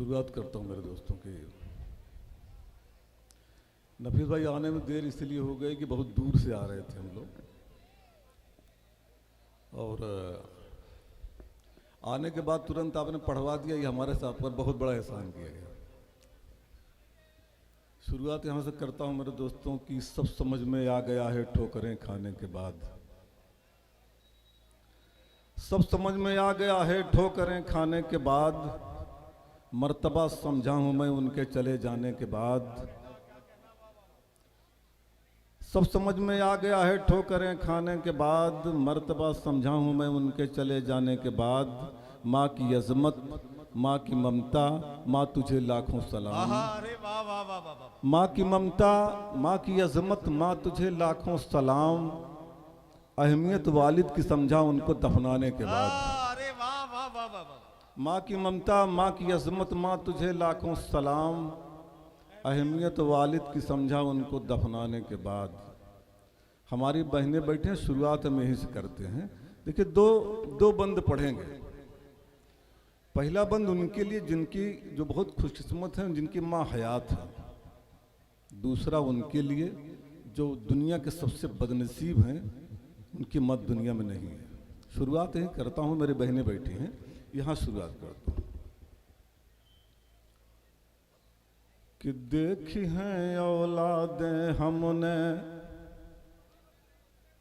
शुरुआत करता हूँ मेरे दोस्तों की। नफीस भाई आने में देर इसलिए हो गई कि बहुत दूर से आ रहे थे हम लोग, और आने के बाद तुरंत आपने पढ़वा दिया, ये हमारे साथ पर बहुत बड़ा एहसान किया गया। शुरुआत यहाँ से करता हूँ मेरे दोस्तों की। सब समझ में आ गया है ठोकरें खाने के बाद, सब समझ में आ गया है ठोकरें खाने के बाद, मर्तबा समझा हूँ मैं उनके चले जाने के बाद। सब समझ में आ गया है ठोकरें खाने के बाद, मर्तबा समझा हूँ मैं उनके चले जाने के बाद। माँ की अजमत, माँ की ममता, माँ तुझे लाखों सलाम। अरे वाह वाह वाह वाह। माँ की ममता, माँ की अजमत, माँ तुझे लाखों सलाम। अहमियत वालिद की समझा उनको दफनाने के बाद। अरे वाह वाह वाह वाह। माँ की ममता, माँ की अजमत, माँ तुझे लाखों सलाम। अहमियत वालिद की समझा उनको दफनाने के बाद। हमारी बहनें बैठे हैं, शुरुआत में ही से करते हैं। देखिए दो बंद पढ़ेंगे। पहला बंद उनके लिए जिनकी जो बहुत खुशकिस्मत हैं, जिनकी माँ हयात है। दूसरा उनके लिए जो दुनिया के सबसे बदनसीब हैं, उनकी मत दुनिया में नहीं है। शुरुआत ही करता हूँ, मेरी बहनें बैठी हैं, यहाँ शुरुआत करता हूँ कि देखी हैं औलादें हमने,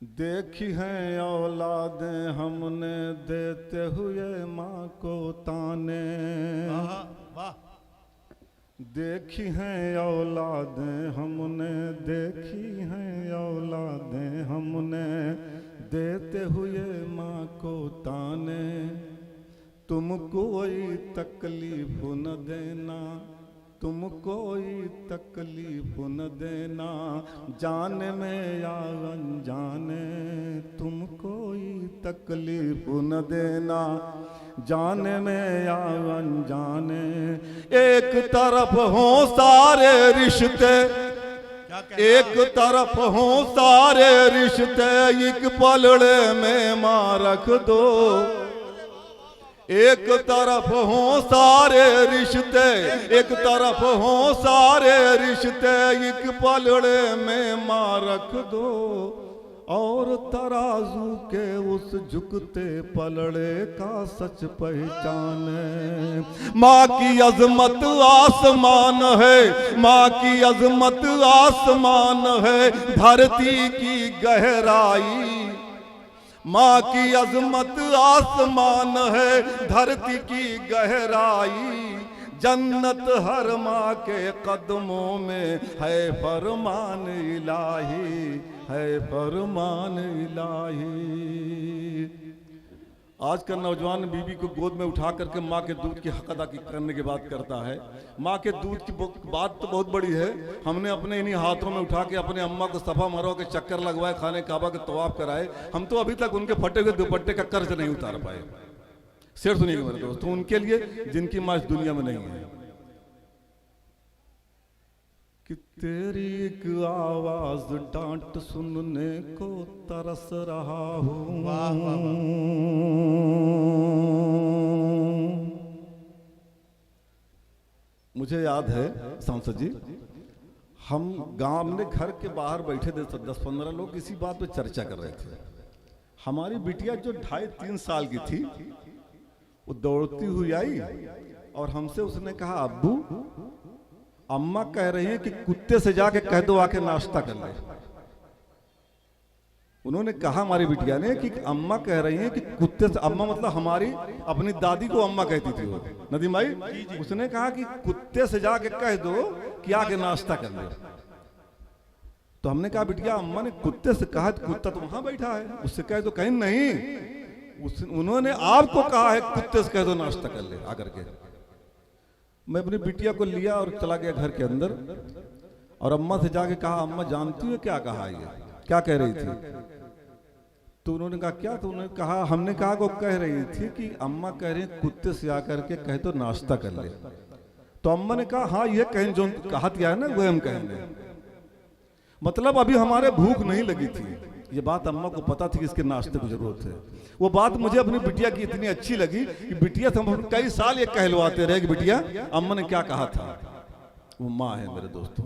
देखी हैं औलादें हमने, देते हुए माँ को ताने। वाह। देखी हैं औलादें हमने, देखी हैं औलादें हमने, देते हुए माँ को ताने। तुम कोई तकलीफ न देना, तुम कोई तकलीफ न देना, जाने में या अनजाने। तुम कोई तकलीफ न देना, जाने में या अनजाने। एक तरफ हो सारे रिश्ते, एक तरफ हो सारे रिश्ते, एक पलड़े में माँ रख दो। एक तरफ हो सारे रिश्ते, एक तरफ हो सारे रिश्ते, एक पलड़े में माँ रख दो। और तराजू के उस झुकते पलड़े का सच पहचाने। माँ की अजमत आसमान है, माँ की अजमत आसमान है, धरती की गहराई। माँ की अजमत आसमान है, धरती की गहराई। जन्नत हर माँ के कदमों में है, फरमान इलाही है, फरमान इलाही। आज का नौजवान बीबी को गोद में उठा करके माँ के दूध की हक अदा करने की बात करता है। माँ के दूध की बात तो बहुत बड़ी है। हमने अपने इन्हीं हाथों में उठा के अपने अम्मा को सफा मरवा के चक्कर लगवाए, खाने काबा के तवाफ कराए। हम तो अभी तक उनके फटे हुए दुपट्टे का कर्ज नहीं उतार पाए। शेर सुनिएगा मेरे दोस्तों, उनके लिए जिनकी माँ इस दुनिया में नहीं है। कि तेरी एक आवाज डांट सुनने को तरस रहा हूँ। मुझे याद है सांसद जी, हम गांव में घर के बाहर बैठे थे, 10-15 लोग इसी बात पे चर्चा कर रहे थे। हमारी बिटिया जो 2.5-3 साल की थी, वो दौड़ती हुई आई और हमसे उसने कहा, अब्बू अम्मा कह रही है कि कुत्ते से जाके कह दो आके नाश्ता कर ले। उन्होंने कहा हमारी बिटिया ने कि अम्मा कह रही हैं कि कुत्ते से, अम्मा मतलब हमारी अपनी दादी को अम्मा कहती थी वो, नदीम भाई। उसने कहा कि कुत्ते से जाके कह दो कि आके नाश्ता कर ले। तो हमने कहा बिटिया अम्मा ने कुत्ते से कहा, कुत्ता तो वहां बैठा है, उससे कह दो। कहीं नहीं, उन्होंने आपको कहा है कुत्ते से कह दो नाश्ता कर ले आकर के। मैं अपनी बिटिया को लिया और चला गया घर के अंदर, और अम्मा से जाके कहा, अम्मा जानती हो क्या कहा, ये क्या कह रही थी? तो उन्होंने कहा क्या? तो उन्होंने कहा, हमने कहा वो कह रही थी कि अम्मा कह रही है कुत्ते से आकर के कह दो नाश्ता कर ले। तो अम्मा ने कहा हाँ ये कहें, जो कहा है ना वो हम कहेंगे। मतलब अभी हमारे भूख नहीं लगी थी, ये बात अम्मा को पता थी कि इसके नाश्ते की जरूरत है। वो बात मुझे अपनी बिटिया की इतनी अच्छी लगी कि बिटिया से हम कई साल ये कहलवाते रहे कि बिटिया अम्मा ने क्या कहा था। वो माँ है मेरे दोस्तों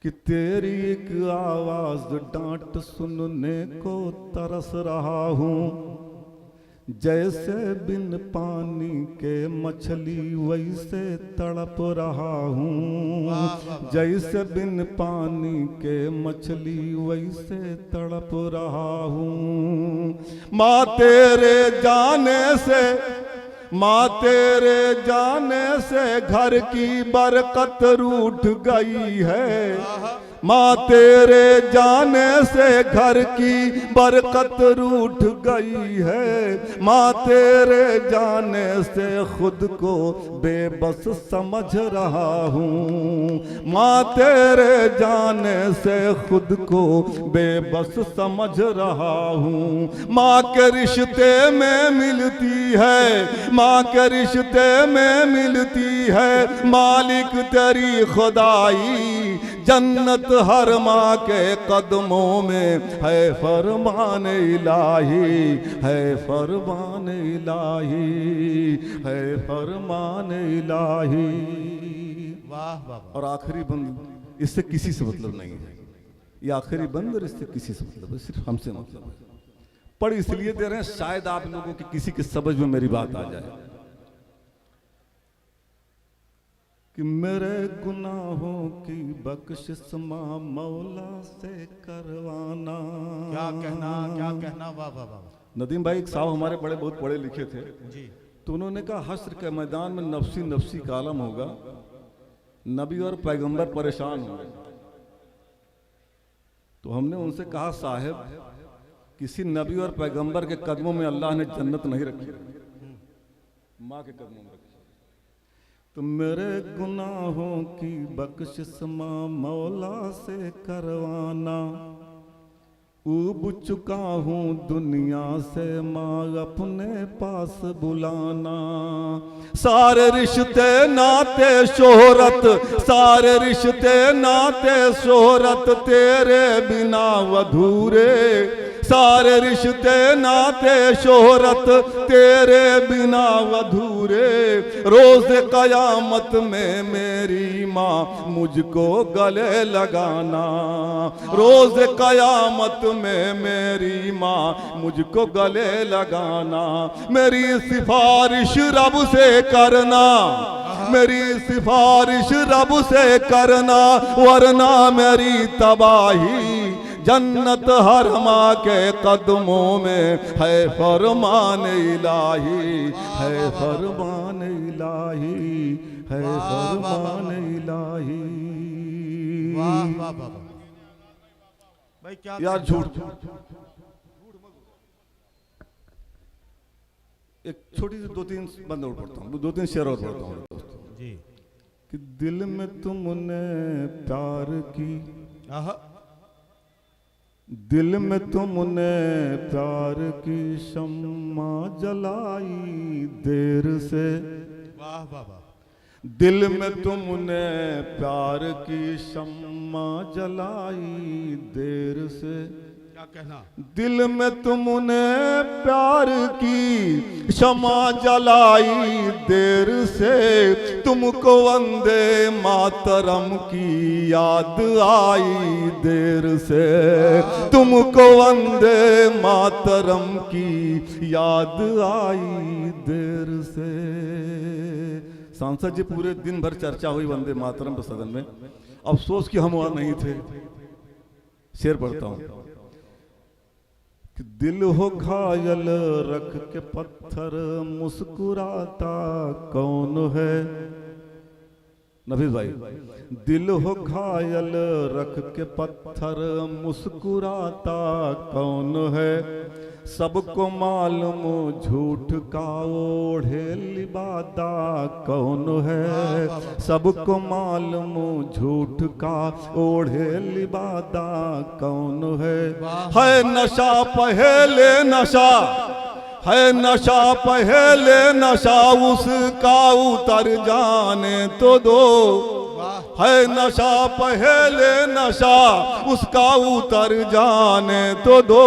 कि तेरी एक आवाज डांट सुनने को तरस रहा हूँ, जैसे बिन पानी के मछली वैसे तड़प रहा हूँ, जैसे बिन पानी के मछली वैसे तड़प रहा हूँ। माँ तेरे जाने से, माँ तेरे जाने से घर की बरकत रूठ गई है, माँ तेरे जाने से घर की बरकत रूठ गई है, माँ तेरे जाने से खुद को बेबस समझ रहा हूँ, माँ तेरे जाने से खुद को बेबस समझ रहा हूँ। माँ के रिश्ते में मिलती है, माँ के रिश्ते में मिलती है मालिक तेरी खुदाई, जन्नत हर माँ के कदमों में है फरमान इलाही, है फरमान इलाही, है फरमान इलाही। वाह वाह। और आखिरी बंद इससे किसी से मतलब नहीं है, ये आखिरी बंद और इससे किसी से मतलब है, सिर्फ हमसे मतलब है। पढ़ इसलिए दे रहे हैं शायद आप लोगों की किसी के समझ में मेरी बात आ जाए कि मेरे गुनाहों की बख्शिश माँ मौला से करवाना। क्या कहना, क्या कहना। वाह वाह वाह। नदीम भाई एक साहब हमारे बड़े बहुत पढ़े लिखे थे, जी। तो उन्होंने कहा हश्र के मैदान में नफसी नफसी का आलम होगा, नबी और पैगंबर परेशान होंगे। तो हमने उनसे कहा साहब किसी नबी और पैगंबर के कदमों में अल्लाह ने जन्नत नहीं रखी, माँ के कदमों में रखी। तो मेरे गुनाहों की बख्शिश माँ मौला से करवाना, ऊब चुका हूँ दुनिया से माँ अपने पास बुलाना। सारे रिश्ते नाते शोहरत, सारे रिश्ते नाते शोहरत तेरे बिना अधूरे, सारे रिश्ते नाते शोहरत तेरे बिना अधूरे। रोज कयामत में मेरी माँ मुझको गले लगाना, रोज कयामत में मेरी माँ मुझको गले लगाना। मेरी सिफारिश रब से करना, मेरी सिफारिश रब से करना, वरना मेरी तबाही। जन्नत हर माँ के कदमों में है फरमान इलाही, है फरमान इलाही, है फरमान इलाही। वाह वाह वाह। भाई क्या यार झूठ, एक छोटी सी दो तीन बंद और पढ़ता हूँ, दो तीन शेर और पढ़ता हूँ दोस्तों जी। कि दिल में तुमने प्यार की, दिल में तुमने प्यार की शम्मा जलाई देर से। वाह वाह वाह। दिल में तुमने प्यार की शम्मा जलाई देर से। क्या कहना। दिल में तुमने प्यार की शम्मा जलाई देर से, तुमको वंदे मातरम की याद आई देर से, तुमको वंदे मातरम की याद आई देर से। सांसद जी पूरे दिन भर चर्चा हुई वंदे मातरम पर सदन में, अफसोस कि हम वहां नहीं थे। शेर पढ़ता हूं कि दिल हो घायल रख के पत्थर मुस्कुराता कौन है। नफीस भाई, दिल हो घायल रख के पत्थर मुस्कुराता कौन है। सबको मालूम झूठ का ओढ़े लिबादा कौन है। सबको मालूम झूठ का ओढ़े लिबादा कौन है नशा पहले नशा, है नशा पहले नशा, उसका उतर जाने तो दो। है नशा पहले नशा उसका उतर जाने तो दो,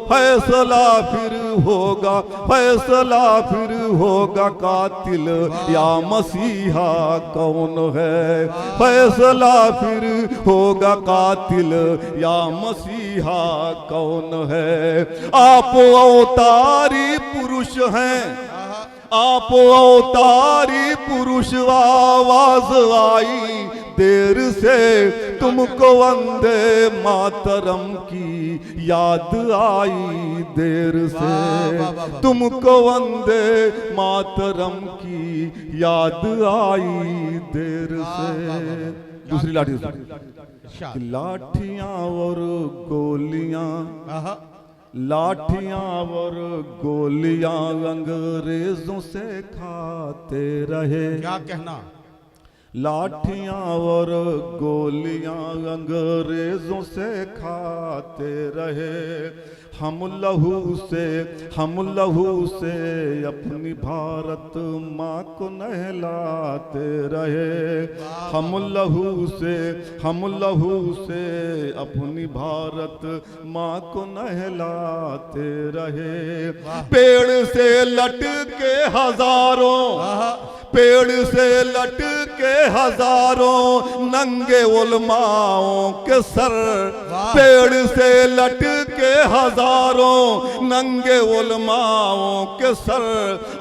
फैसला फिर होगा, फैसला फिर होगा कातिल या मसीहा कौन है, फैसला फिर होगा कातिल या मसीहा कौन है। आप अवतारी पुरुष हैं, आप अवतारी पुरुष, आवाज आई देर से तुमको वंदे मातरम की याद आई देर से, तुमको वंदे मातरम की याद आई देर से। दूसरी लाठी, लाठियां और गोलियां, लाठियां और गोलियां अंग्रेजों से खाते रहे। क्या कहना? लाठियां और गोलियां अंग्रेजों से खाते रहे, हम लहू से, हम लहू से अपनी भारत माँ को नहलाते रहे, हम लहू से, हम लहू से अपनी भारत माँ को नहलाते रहे। पेड़ से लटके हजारों, पेड़ से लटके हजारों नंगे उलमाओं के सर, पेड़ से लटके हजारों नंगे उलमाओं के सर,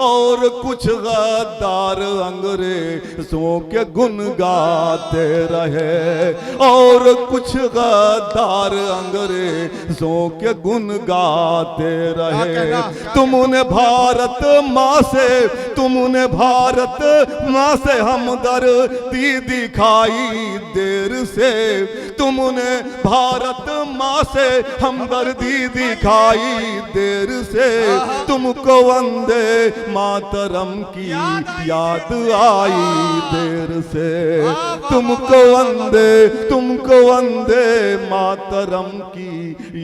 और कुछ गद्दार अंग्रेजों के गुन गाते रहे, और कुछ गद्दार अंग्रेजों के गुन गाते रहे। तुमने भारत माँ से, तुमने भारत माँ से हमदर्दी दिखाई देर से, तुमने भारत माँ से हमदर्दी दिखाई देर से, तुमको वंदे मातरम की याद आई देर से, तुमको वंदे, तुमको वंदे मातरम की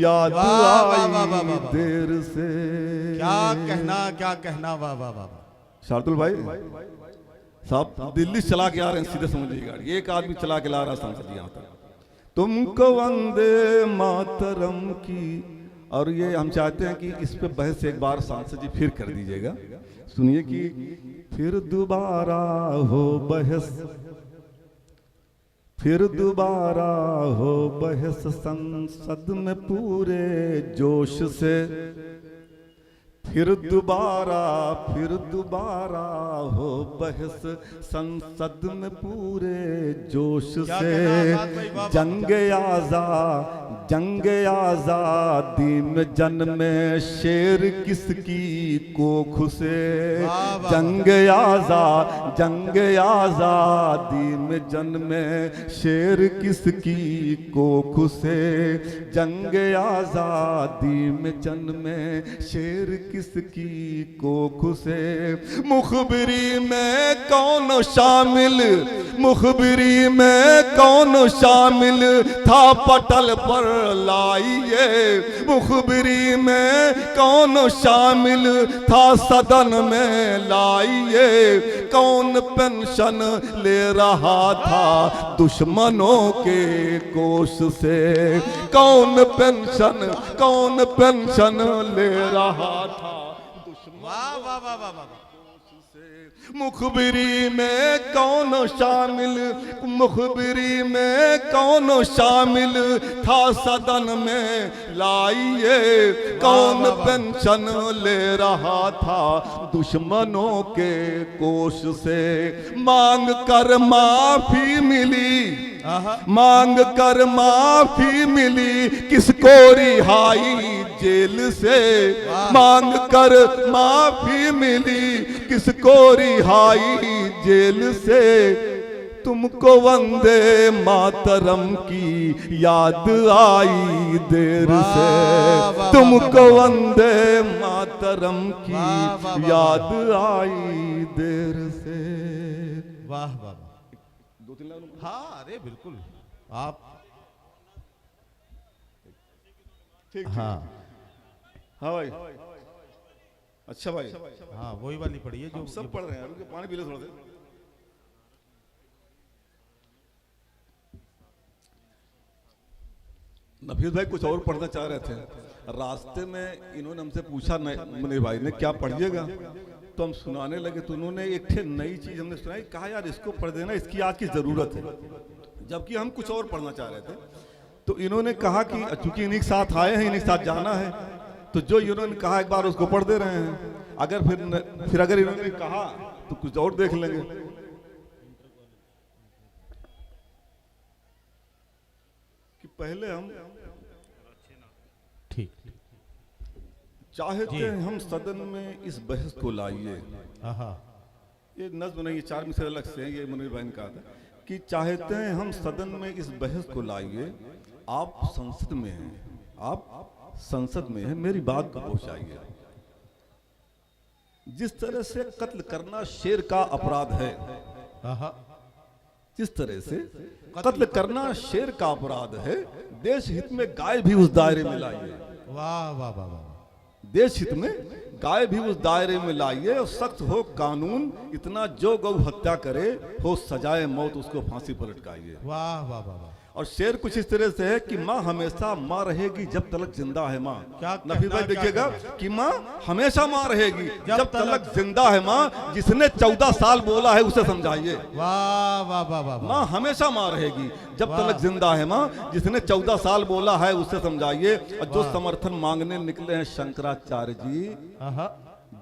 याद आई देर से। क्या कहना, क्या कहना, वाह वाह वाह। शार्दुल भाई साहब दिल्ली से चला के आ रहे हैं, सीधे समझिए गाड़ी, एक आदमी चला के ला रहा सांसद यहाँ तक। तुमको वंदे मातरम की, और ये हम चाहते हैं कि इस पे बहस एक बार सांसद जी फिर कर दीजिएगा। सुनिए कि फिर दोबारा हो बहस, फिर दोबारा हो बहस संसद में पूरे जोश से, फिर दोबारा हो बहस संसद में पूरे जोश से। जंग आजादी में जन्मे शेर किसकी कोख से, जंग आजादी में जन्मे शेर किसकी कोख से, जंग आजादी में जन्मे शेर किसकी कोख से। मुखबिरी में कौन शामिल, मुखबिरी में कौन शामिल था पटल पर लाइए, मुखबिरी में कौन शामिल था सदन में लाइए, कौन पेंशन ले रहा था दुश्मनों के कोष से, कौन पेंशन ले रहा था वाह वाह वाह वाह वाह। मुखबिरी में कौन शामिल, मुखबिरी में कौन शामिल था सदन में लाइए, कौन पेंशन ले रहा था दुश्मनों के कोष से। मांग कर माफी मिली, मांग कर माफी मिली किसको रिहाई जेल से, मांग कर माफी मिली किसको रिहाई जेल से। तुमको वंदे मातरम की याद आई देर से, तुमको वंदे मातरम की याद आई देर से। वाह वाह। हाँ अरे बिल्कुल आप ठीक। हाँ हाँ भाई, अच्छा भाई, हाँ वही वाली पढ़िए जो सब पढ़ रहे हैं। रुकिए पानी पी ले थोड़ा देर। नफीस भाई कुछ और पढ़ना चाह रहे थे, रास्ते में इन्होंने हमसे पूछा मुनीर भाई ने क्या पढ़िएगा, तो हम सुनाने लगे तो उन्होंने एक नई चीज हमने सुनाई, कहा यार इसको पढ़ देना, इसकी आज की जरूरत है, जबकि हम कुछ और पढ़ना चाह रहे थे। तो इन्होंने कहा कि चूंकि इन्हीं के साथ आए हैं, इन्हीं के साथ जाना है, तो जो इन्होंने कहा एक बार उसको पढ़ दे रहे हैं, अगर फिर अगर इन्होंने कहा तो कुछ और देख लेंगे। कि पहले हम ठीक चाहते हैं हम सदन में इस बहस को लाइए, ये नज्म नहीं, ये 4 मिसरे अलग से हैं, ये मुनीर भाई ने कहा था कि चाहते हैं हम सदन में इस बहस को लाइए, आप संसद में हैं, आप संसद में हैं, मेरी बात को पहुंचाइए। जिस तरह से कत्ल करना शेर का अपराध है, जिस तरह से कत्ल करना शेर का अपराध है, देश हित में गाय भी उस दायरे में लाइए। वाह वाह वाह वाह। देश हित में गाय भी उस दायरे में लाइए, और सख्त हो कानून, इतना जो गौ हत्या करे हो सजाए मौत, उसको फांसी पर लटकाइए। वाह वाह वाह वाह। और शेर कुछ इस तरह से है कि माँ हमेशा माँ रहेगी जब तलक जिंदा है माँ। नफीस भाई देखिएगा कि माँ हमेशा माँ रहेगी जब तलक जिंदा है माँ, जिसने 14 साल बोला है उसे समझाइए। वाह वाह वाह वाह। माँ हमेशा माँ रहेगी जब तलक जिंदा है माँ, जिसने 14 साल बोला है उसे समझाइए। और जो समर्थन मांगने निकले हैं शंकराचार्य जी,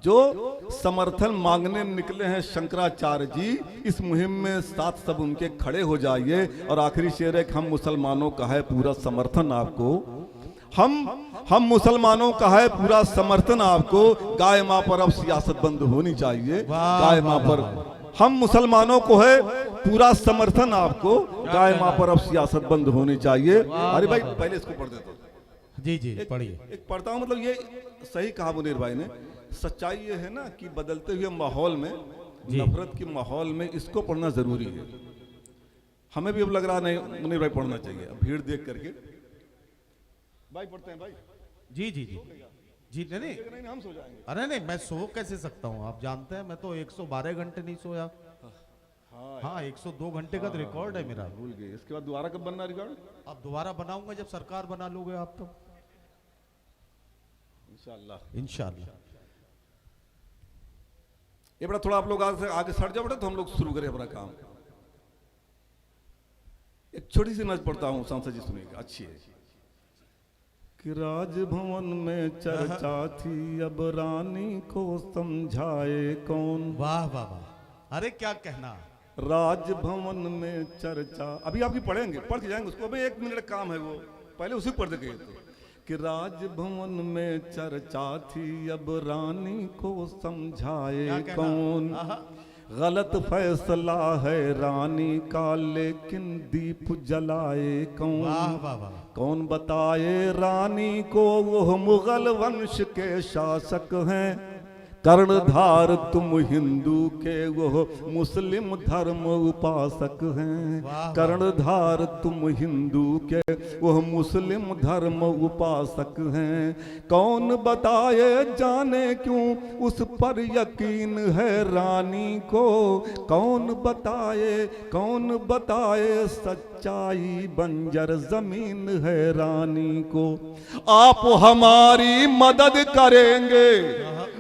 जो समर्थन मांगने निकले हैं शंकराचार्य जी, इस मुहिम में साथ सब उनके खड़े हो जाइए। और आखिरी शेर है कि हम मुसलमानों का है पूरा समर्थन आपको, हम मुसलमानों का है पूरा समर्थन आपको, गाय माँ पर अब सियासत बंद होनी चाहिए। गाय माँ पर हम मुसलमानों को है पूरा समर्थन आपको, गाय माँ पर अब सियासत बंद होनी चाहिए। अरे भाई पहले इसको पढ़ देता हूँ। जी जी पढ़िए। एक पढ़ता हूँ, मतलब ये सही कहा मुनीर भाई ने। सच्चाई ये है ना कि बदलते हुए माहौल में, नफरत के माहौल में इसको पढ़ना जरूरी है। हमें भी अब लग रहा नहीं मुनीर भाई पढ़ना चाहिए, अब भीड़ देख करके। भाई पढ़ते हैं भाई। जी जी जी जी। नहीं हम सो जाएंगे। अरे नहीं, मैं सो कैसे सकता हूँ, आप जानते हैं मैं तो 112 घंटे नहीं सोया। हाँ 102 घंटे का तो रिकॉर्ड है मेरा। भूल गए। इसके बाद दोबारा कब बनना रिकॉर्ड? अब दोबारा बनाऊंगा जब सरकार बना लोगे आप तो, इंशाल्लाह इंशाल्लाह। ये बड़ा थोड़ा आप लोग आगे सट जाओ बेटा, तो हम लोग शुरू करें अपना काम। एक छोटी सी नज़ पढ़ता हूँ, सांसद जी सुनिएगा, अच्छी है। कि राजभवन में चर्चा थी, अब रानी को समझाए कौन। वाह वाह वाह। अरे क्या कहना। राजभवन में चर्चा, अभी आप ही पढ़ेंगे, पढ़ के जाएंगे उसको, अभी 1 मिनट काम है वो, पहले उसी पढ़ देंगे। कि राजभवन में चर्चा थी, अब रानी को समझाए कौन। गलत फैसला है रानी का, लेकिन दीप जलाए कौन। वाह वाह वाह। कौन बताए रानी को वो मुगल वंश के शासक हैं, कर्णधार तुम हिंदू के वो मुस्लिम धर्म उपासक हैं। कर्णधार तुम हिंदू के वो मुस्लिम धर्म उपासक हैं। कौन बताए जाने क्यों उस पर यकीन है रानी को। कौन बताए सच्चाई बंजर जमीन है रानी को। आप हमारी मदद करेंगे,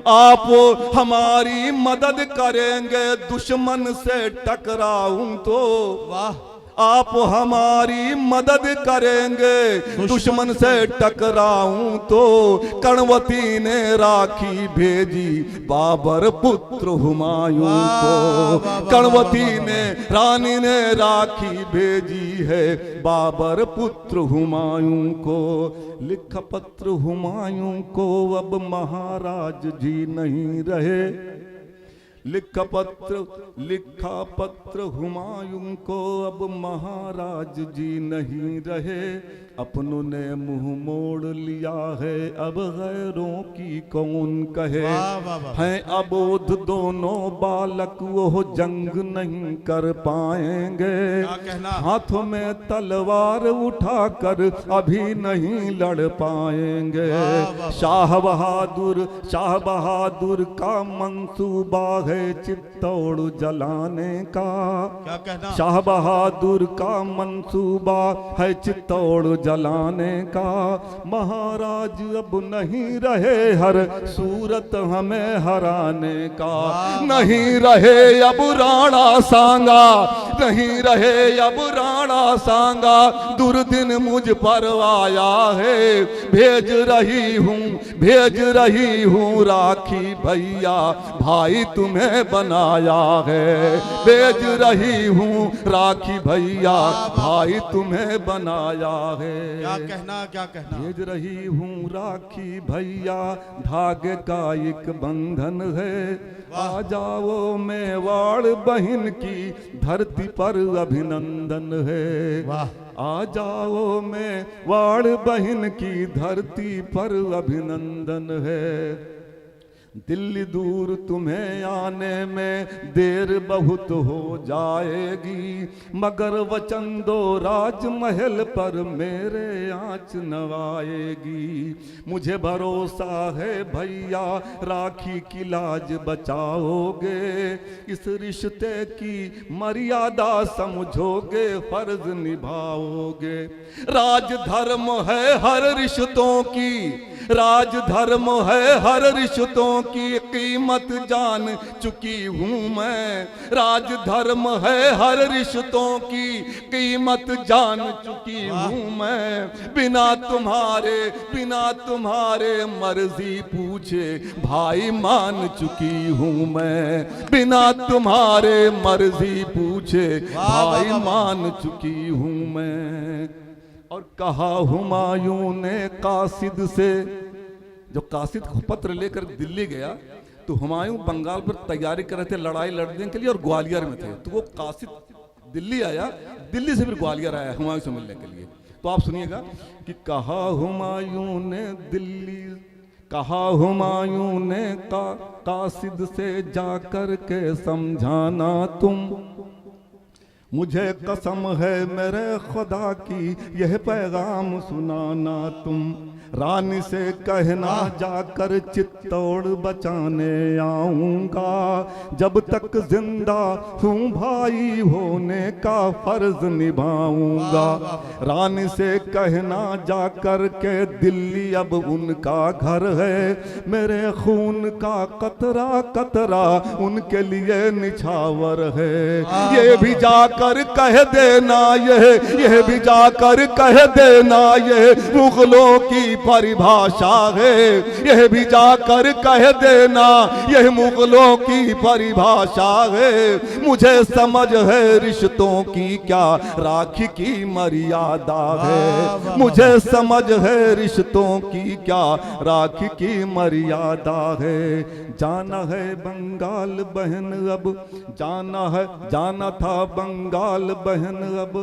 आप हमारी मदद करेंगे, दुश्मन से टकराऊं तो। वाह। आप हमारी मदद करेंगे, दुश्मन से टकराऊं तो। कर्णवती ने राखी भेजी बाबर पुत्र हुमायूं को। कर्णवती ने रानी ने राखी भेजी है बाबर पुत्र हुमायूं को। लिखा पत्र हुमायूं को अब महाराज जी नहीं रहे। लिखा पत्र हुमायूं को अब महाराज जी नहीं रहे। अपनों ने मुंह मोड़ लिया है, अब गैरों की कौन कहे। हैं अबोध दोनों बालक, वो जंग नहीं कर पाएंगे। हाथों में तलवार उठाकर अभी नहीं लड़ पाएंगे। शाह बहादुर का मंसूबा है चित्तौड़ जलाने का। क्या कहना? शाह बहादुर का मंसूबा है चित्तौड़ जलाने का। महाराज अब नहीं रहे हर सूरत हमें हराने का। नहीं रहे अब राणा सांगा, नहीं रहे अब राणा सांगा, दुर्दिन मुझ पर आया है। भेज रही हूँ राखी भैया, भाई तुम्हें बनाया है। भेज रही हूँ राखी भैया, भाई तुम्हें बनाया है। क्या कहना? क्या कहना? भेज रही हूँ राखी भैया, धागे का एक बंधन है। आ जाओ मेवाड़ बहन की धरती पर अभिनंदन है। वाह। आ जाओ मेवाड़ बहन की धरती पर अभिनंदन है। दिल्ली दूर तुम्हें आने में देर बहुत हो जाएगी, मगर वचन दो राजमहल पर मेरे आँच नवाएगी। मुझे भरोसा है भैया राखी की लाज बचाओगे, इस रिश्ते की मर्यादा समझोगे, फर्ज निभाओगे। राज धर्म है हर रिश्तों की, राज धर्म है हर रिश्तों की कीमत जान चुकी हूँ मैं। राज धर्म है हर रिश्तों की कीमत जान चुकी हूँ मैं। बिना तुम्हारे मर्जी पूछे भाई मान चुकी हूँ मैं। बिना तुम्हारे मर्जी पूछे भाई मान चुकी हूँ मैं। और कहा हुमायूं ने कासिद से, जो कासिद को पत्र लेकर दिल्ली गया, तो हुमायूं बंगाल पर तैयारी कर रहे थे लड़ाई लड़ने के लिए और ग्वालियर में थे। तो वो कासिद दिल्ली आया, दिल्ली से फिर ग्वालियर आया हुमायूं से मिलने के लिए। तो आप सुनिएगा कि कहा हुमायूं ने कासिद से जाकर के समझाना तुम, मुझे कसम है मेरे खुदा की यह पैगाम सुनाना तुम। रानी से कहना जाकर चित्तौड़ बचाने आऊंगा, जब तक जिंदा हूँ भाई होने का फर्ज निभाऊंगा। रानी से कहना जाकर के दिल्ली अब उनका घर है, मेरे खून का कतरा कतरा उनके लिए निछावर है। ये भी जाकर कह देना, यह भी जाकर कह देना, यह मुगलों की परिभाषा है। यह भी जाकर कह देना, यह मुगलों की परिभाषा है। मुझे समझ है रिश्तों की क्या राखी की मर्यादा है। मुझे समझ है रिश्तों की क्या राखी की मर्यादा है। जाना है बंगाल बहन अब, जाना था बंगाल बहन अब,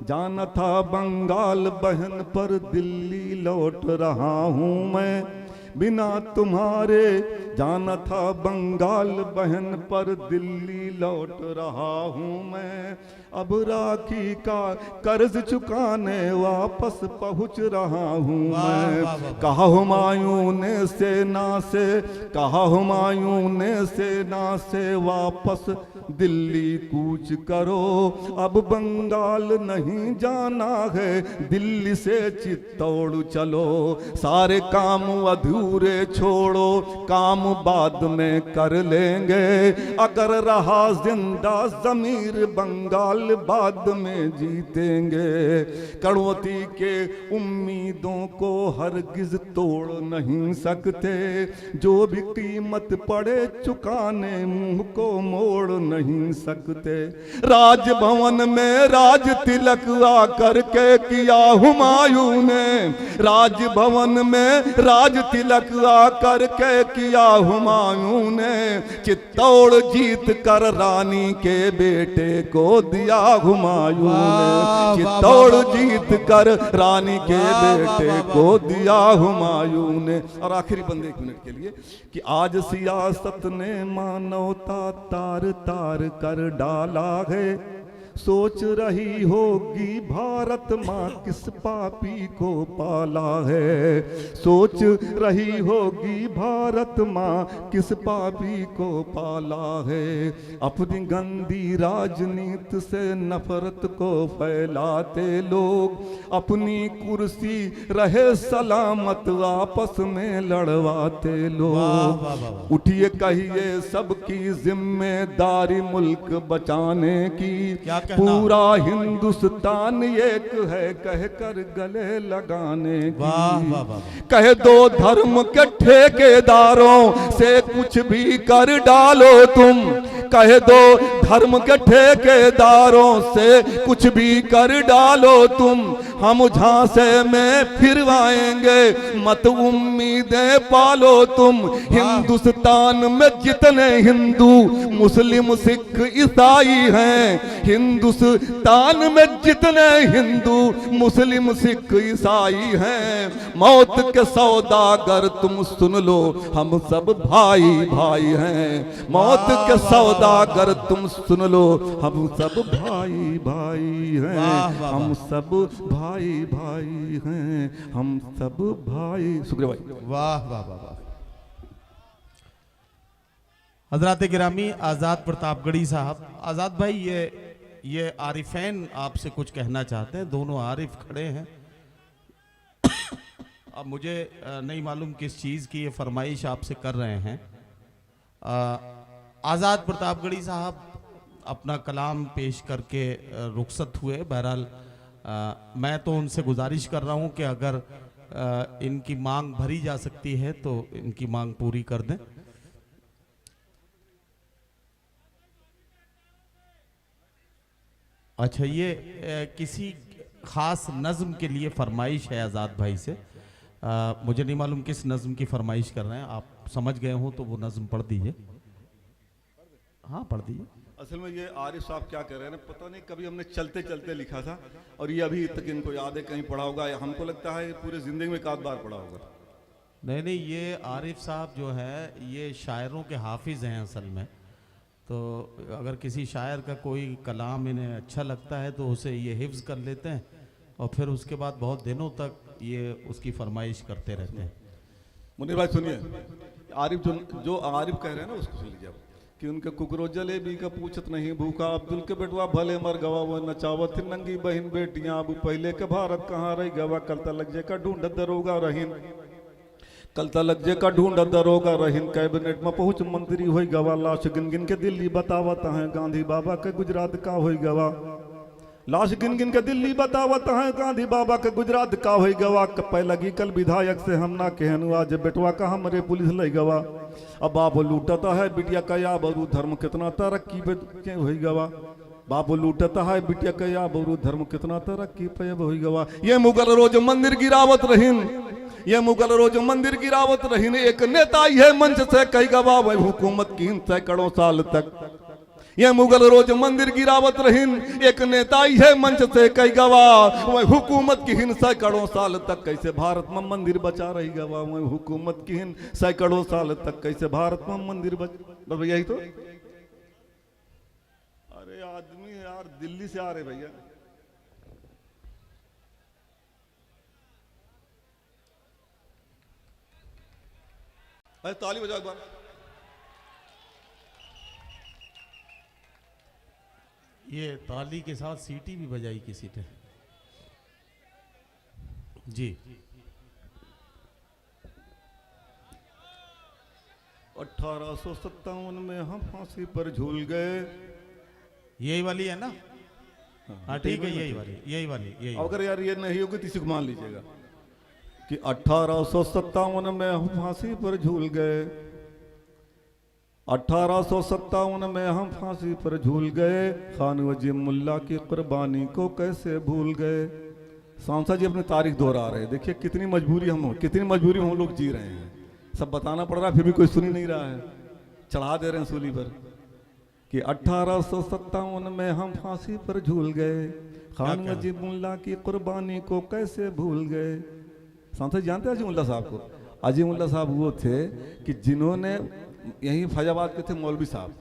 जाना था बंगाल बहन पर दिल्ली लौट रहा हूँ मैं। बिना तुम्हारे जाना था बंगाल बहन पर दिल्ली लौट रहा हूँ मैं। अब राखी का कर्ज चुकाने वापस पहुँच रहा हूँ मैं। कहा हुमायूं ने सेना से वापस दिल्ली कूच करो, अब बंगाल नहीं जाना है, दिल्ली से चित्तौड़ चलो। सारे काम अधूरे छोड़ो, काम बाद में कर लेंगे, अगर रहा जिंदा ज़मीर बंगाल बाद में जीतेंगे। कड़वती के उम्मीदों को हरगिज तोड़ नहीं सकते, जो भी कीमत पड़े चुकाने मुंह को मोड़ नहीं सकते। राजभवन में राज तिलक आकर के किया हुमायूं ने, राजभवन में राज तिलक आकर के किया हुमायूं ने। चित्तौड़ जीत कर रानी के बेटे को दिया हुमायूं ने। चित्तौड़ जीत कर रानी के बेटे को दिया हुमायूं ने। और आखिरी बंद 1 मिनट के लिए कि आज सियासत ने मानवता तार तार कर डाला है, सोच रही होगी भारत माँ किस पापी को पाला है। सोच रही होगी भारत माँ किस पापी को पाला है। अपनी गंदी राजनीति से नफरत को फैलाते लोग, अपनी कुर्सी रहे सलामत आपस में लड़वाते लोग। उठिए कहिए सबकी जिम्मेदारी मुल्क बचाने की, पूरा हिंदुस्तान एक है कहकर गले लगाने की। कह दो धर्म के ठेकेदारों से कुछ भी कर डालो तुम, कह दो धर्म के ठेकेदारों से कुछ भी कर डालो तुम, हम झांसे में फिर आएंगे मत उम्मीदें पालो तुम। हिंदुस्तान में जितने हिंदू मुस्लिम सिख ईसाई हैं, हिंदुस्तान में जितने हिंदू मुस्लिम सिख ईसाई हैं, मौत के सौदागर तुम सुन लो हम सब भाई भाई हैं। मौत के सौदागर तुम सुन लो हम सब भाई भाई हैं, हम सब भाई भाई हैं, हम सब भाई। शुक्रिया भाई। वाह वाह वाह वाह। हजरात गिरामी, आज़ाद प्रतापगढ़ी साहब। आज़ाद भाई, ये आरिफैन आपसे कुछ कहना चाहते हैं। दोनों आरिफ खड़े हैं। अब मुझे नहीं मालूम किस चीज़ की ये फरमाइश आपसे कर रहे हैं। आज़ाद प्रतापगढ़ी साहब अपना कलाम पेश करके रुखसत हुए। बहरहाल मैं तो उनसे गुजारिश कर रहा हूं कि अगर इनकी मांग भरी जा सकती है तो इनकी मांग पूरी कर दें। अच्छा, ये किसी खास नज़्म के लिए फरमाइश है आज़ाद भाई से। मुझे नहीं मालूम किस नज़्म की फरमाइश कर रहे हैं। आप समझ गए हो तो वो नज़्म पढ़ दीजिए। हाँ, पढ़ दीजिए। असल में ये आरिफ साहब क्या कर रहे हैं ना, पता नहीं कभी हमने चलते चलते लिखा था और ये अभी तक इनको याद है, कहीं पढ़ा होगा। हमको लगता है पूरे जिंदगी में एक आध बार पढ़ा होगा। नहीं, ये आरिफ साहब जो है ये शायरों के हाफिज़ हैं असल में। तो अगर किसी शायर का कोई कलाम इन्हें अच्छा लगता है तो उसे ये हिफ्ज़ कर लेते हैं और फिर उसके बाद बहुत दिनों तक ये उसकी फरमाइश करते रहते हैं। मुनीर भाई सुनिए, आरिफ जो आरिफ कह रहे हैं ना उसको सुन लीजिए कि उनके कुकरो जलेबी का पूछत नहीं भूखा, अब्दुल के बेटवा भले मर गवा, वो नचावत नंगी बहन बेटियां, अब पहले के भारत कहाँ रह गवा, कल तक जे का ढूंढ दरोगा रहीन, कल तक जे का ढूंढ दरोगा रहीन, कैबिनेट में पहुंच मंत्री हो गवा, लाश गिन गिन के दिल्ली बतावत है, गांधी बाबा के गुजरात का हो गवा, लाश गिन गिन के दिल्ली बतावत है, गांधी बाबा के गुजरात का हो गवा, कपे लगी कल विधायक से हम ना कहनु, आज बेटवा का हमरे पुलिस ले गवा, अब बाप लूटता है बिटिया का या बरू धर्म कितना तरक्की पे हो गवा, बाप लूटता है बिटिया का या बरू धर्म कितना तरक्की पे हो गवा। ये मुगल रोज मंदिर गिरावत रहीन, ये मुगल रोज मंदिर गिरावत रहीन, एक नेता है मंच से कही गवा, वही हुकूमत की सैकड़ों साल तक, ये मुगल रोज मंदिर गिरावत रहीन, एक नेता है मंच से कई गवा, वह हुकूमत की हिन सैकड़ों साल तक कैसे भारत में मंदिर बचा रही गवा, वह हुकूमत की हिन सैकड़ों साल तक कैसे भारत में मंदिर बस यही तो। अरे आदमी यार दिल्ली से आ रहे भैया, अरे ताली बजाओ एक बार। ये ताली के साथ सीटी भी बजाई किसी ने जी। 1857 में हम फांसी पर झूल गए, यही वाली है ना? हाँ ठीक है, यही वाली। अगर यार ये नहीं होगी तो इसी को मान लीजिएगा कि 1857 में हम फांसी पर झूल गए, 1857 में हम फांसी पर झूल गए, खान वजीर मुल्ला की कुर्बानी को कैसे भूल गए। सांसद जी अपनी तारीख दोहरा रहे हैं। देखिए कितनी मजबूरी हम लोग जी रहे हैं, सब बताना पड़ रहा है फिर भी कोई सुन ही नहीं रहा है, चढ़ा दे रहे हैं सूली पर कि 1857 में हम फांसी पर झूल गए, खान वजीर मुल्ला की कुर्बानी को कैसे भूल गए। सांसद जानते हैं अजीमुल्ला साहब को? अजीमुल्ला साहब वो थे कि जिन्होंने यहीं फैजाबाद के थे मौलवी साहब,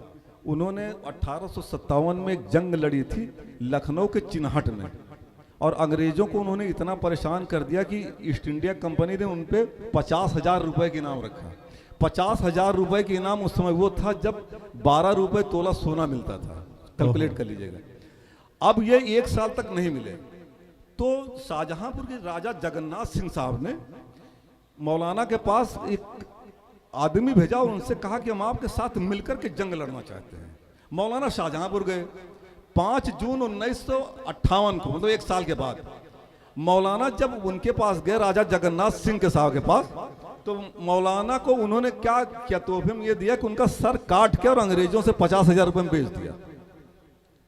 उन्होंने 1857 में एक जंग लड़ी थी लखनऊ के चिन्हट में, और अंग्रेजों को उन्होंने इतना परेशान कर दिया कि ईस्ट इंडिया कंपनी ने उन पे 50,000 रुपए के इनाम रखा। 50,000 रुपए के इनाम उस समय वो था जब 12 रुपए तोला सोना मिलता था, कैलकुलेट कर लीजिएगा। अब ये 1 साल तक नहीं मिले, तो शाहजहांपुर के राजा जगन्नाथ सिंह साहब ने मौलाना के पास एक आदमी भेजा, उनसे कहा कि हम आपके साथ मिलकर के जंग लड़ना चाहते हैं। मौलाना शाहजहांपुर गए। 5 जून 1958 को, मतलब 1 साल के बाद, मौलाना जब उनके पास गए राजा जगन्नाथ सिंह के साहब के पास, तो मौलाना को उन्होंने क्या किया, तोहफे में ये दिया कि उनका सर काट के और अंग्रेजों से 50,000 रुपए में बेच दिया।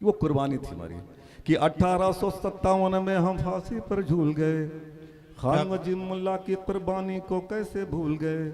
वो कुर्बानी थी हमारी कि 1857 में हम फांसी पर झूल गए, खान वजीर मुल्ला की कुर्बानी को कैसे भूल गए।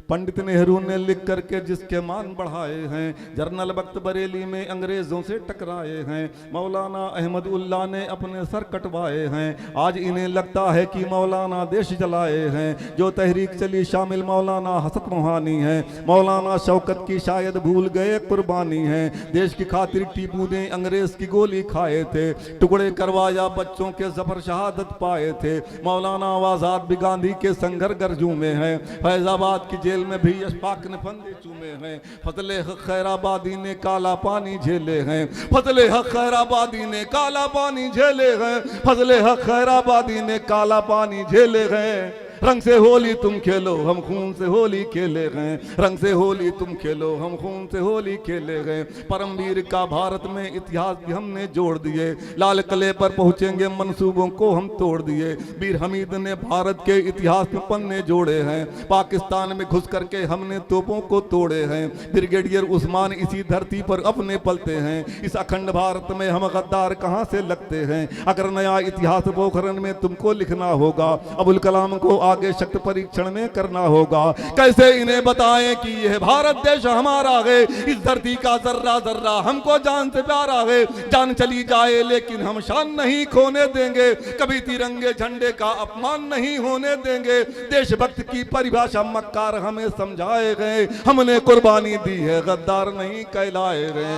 पंडित नेहरू ने लिख करके जिसके मान बढ़ाए हैं, जर्नल वक्त बरेली में अंग्रेजों से टकराए हैं, मौलाना अहमद उल्ला ने अपने सर कटवाए हैं। आज इन्हें लगता है कि मौलाना देश जलाए हैं। जो तहरीक चली शामिल मौलाना हसत मोहानी है, मौलाना शौकत की शायद भूल गए कुर्बानी है। देश की खातिर टीपू ने अंग्रेज की गोली खाए थे, टुकड़े करवाया बच्चों के जफर शहादत पाए थे। मौलाना आजाद भी गांधी के संघर्ष गरजू में है, फैजाबाद की जेल में भी अशफाक ने फंदे चूमे हैं। फजले हक खैराबादी ने काला पानी झेले हैं, फजले हक खैराबादी ने काला पानी झेले हैं, फजले हक खैराबादी ने काला पानी झेले हैं। रंग से होली तुम खेलो हम खून से होली खेले गए, रंग से होली तुम खेलो हम खून से होली खेले गए। परमवीर का भारत में इतिहास भी हमने जोड़ दिए, लाल किले पर पहुंचेंगे मंसूबों को हम तोड़ दिए। वीर हमीद ने भारत के इतिहास में पन्ने जोड़े हैं, पाकिस्तान में घुस करके हमने तोपों को तोड़े हैं। ब्रिगेडियर उस्मान इसी धरती पर अपने पलते हैं, इस अखंड भारत में हम गद्दार कहां से लगते हैं। अगर नया इतिहास पोखरन में तुमको लिखना होगा, अबुल कलाम को आगे शक्ति परीक्षण में करना होगा। कैसे इन्हें बताएं कि यह भारत देश हमारा है, इस धरती का जर्रा जर्रा हमको जान से प्यारा है। जान चली जाए लेकिन हम शान नहीं खोने देंगे, कभी तिरंगे झंडे का अपमान नहीं होने देंगे। देशभक्त की परिभाषा मक्कार हमें समझाए गए, हमने कुर्बानी दी है गद्दार नहीं कहलाए गए।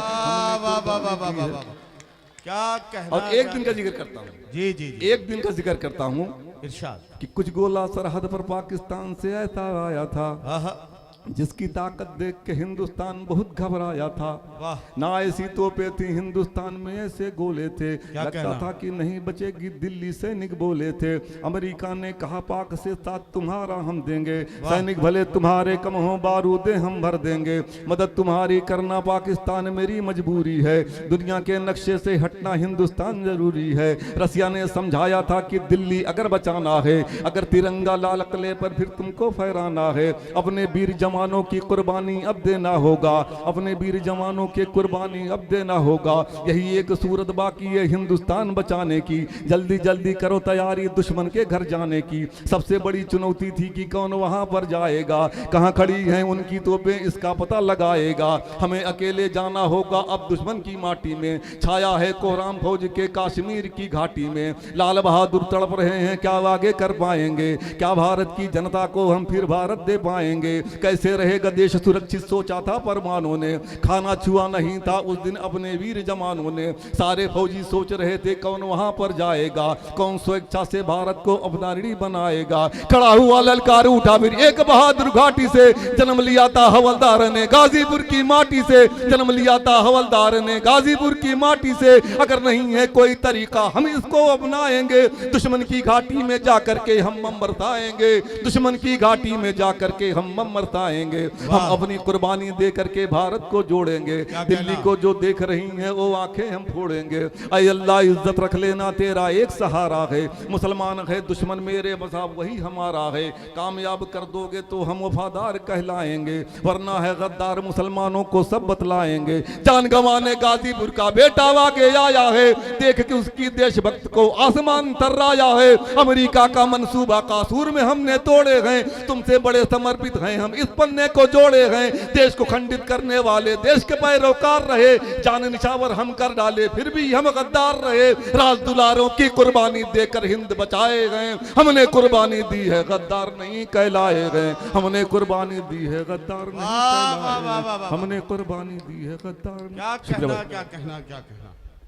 क्या कहना। और एक दिन का जिक्र करता हूँ, जी जी जी, एक दिन का जिक्र करता हूँ इरशाद कि कुछ गोला सरहद पर पाकिस्तान से ऐसा आया था जिसकी ताकत देख के हिंदुस्तान बहुत घबराया था। ना ऐसी तोपें थी हिंदुस्तान में, ऐसे गोले थे लगता था कि नहीं बचेगी दिल्ली सैनिक बोले थे। अमेरिका ने कहा पाक से साथ तुम्हारा हम देंगे, सैनिक भले तुम्हारे कम हो बारूदे हम भर देंगे। मदद तुम्हारी करना पाकिस्तान मेरी मजबूरी है, दुनिया के नक्शे से हटना हिंदुस्तान जरूरी है। रसिया ने समझाया था कि दिल्ली अगर बचाना है, अगर तिरंगा लाल किले पर फिर तुमको फहराना है, अपने वीर जवानों की कुर्बानी अब देना होगा, अपने वीर जवानों के कुर्बानी अब देना होगा। यही एक सूरत बाकी है हिंदुस्तान बचाने की, जल्दी जल्दी करो तैयारी दुश्मन के घर जाने की। सबसे बड़ी चुनौती थी कि कौन वहां पर जाएगा, कहां खड़ी हैं उनकी तोपें इसका पता लगाएगा। हमें अकेले जाना होगा अब दुश्मन की माटी में, छाया है कोहराम फौज के काश्मीर की घाटी में। लाल बहादुर तड़प रहे हैं क्या आगे कर पाएंगे, क्या भारत की जनता को हम फिर भारत दे पाएंगे। कैसे रहेगा देश सुरक्षित सोचा था परमानों ने, खाना छुआ नहीं था उस दिन अपने वीर जवानों ने। सारे फौजी सोच रहे थे कौन वहां पर जाएगा, कौन स्वेच्छा से भारत को अपना ऋणी बनाएगा। खड़ा हुआ ललकार उठा फिर एक बहादुर घाटी से, जन्म लिया था हवलदार ने गाजीपुर की माटी से, जन्म लिया था हवलदार ने गाजीपुर की माटी से। अगर नहीं है कोई तरीका हम इसको अपनाएंगे, दुश्मन की घाटी में जाकर के हम बरसाएंगे, दुश्मन की घाटी में जाकर के हम बरसाएंगे। हम अपनी कुर्बानी दे करके भारत को जोड़ेंगे, दिल्ली को जो देख रही हैं वो आंखें हम फोड़ेंगे। ऐ अल्लाह इज्जत रख लेना तेरा एक सहारा है, मुसलमान है दुश्मन मेरे मज़हब वही हमारा है। कामयाब कर दोगे तो हम वफादार कहलाएंगे, वरना है गद्दार मुसलमानों को सब बतलाएंगे। जान गंवाने गाजीपुर का बेटा आगे आया है, देख के उसकी देशभक्त को आसमान तर्राया है। अमेरिका का मंसूबा कासूर में हमने तोड़े हैं, तुमसे बड़े समर्पित हैं हम इस पर बनने को जोड़े हैं, देश को खंडित करने वाले देश के पैरोकार रहे, जान निछावर हम कर डाले फिर भी हम गद्दार रहे, राज दुलारों की कुर्बानी देकर हिंद बचाए गए, हमने कुर्बानी दी है गद्दार नहीं कहलाए गए, हमने कुर्बानी दी है गद्दार नहीं कहलाए गए, हमने कुर्बानी दी है गद्दार नहीं। क्या कहना क्या कहना क्या कहना।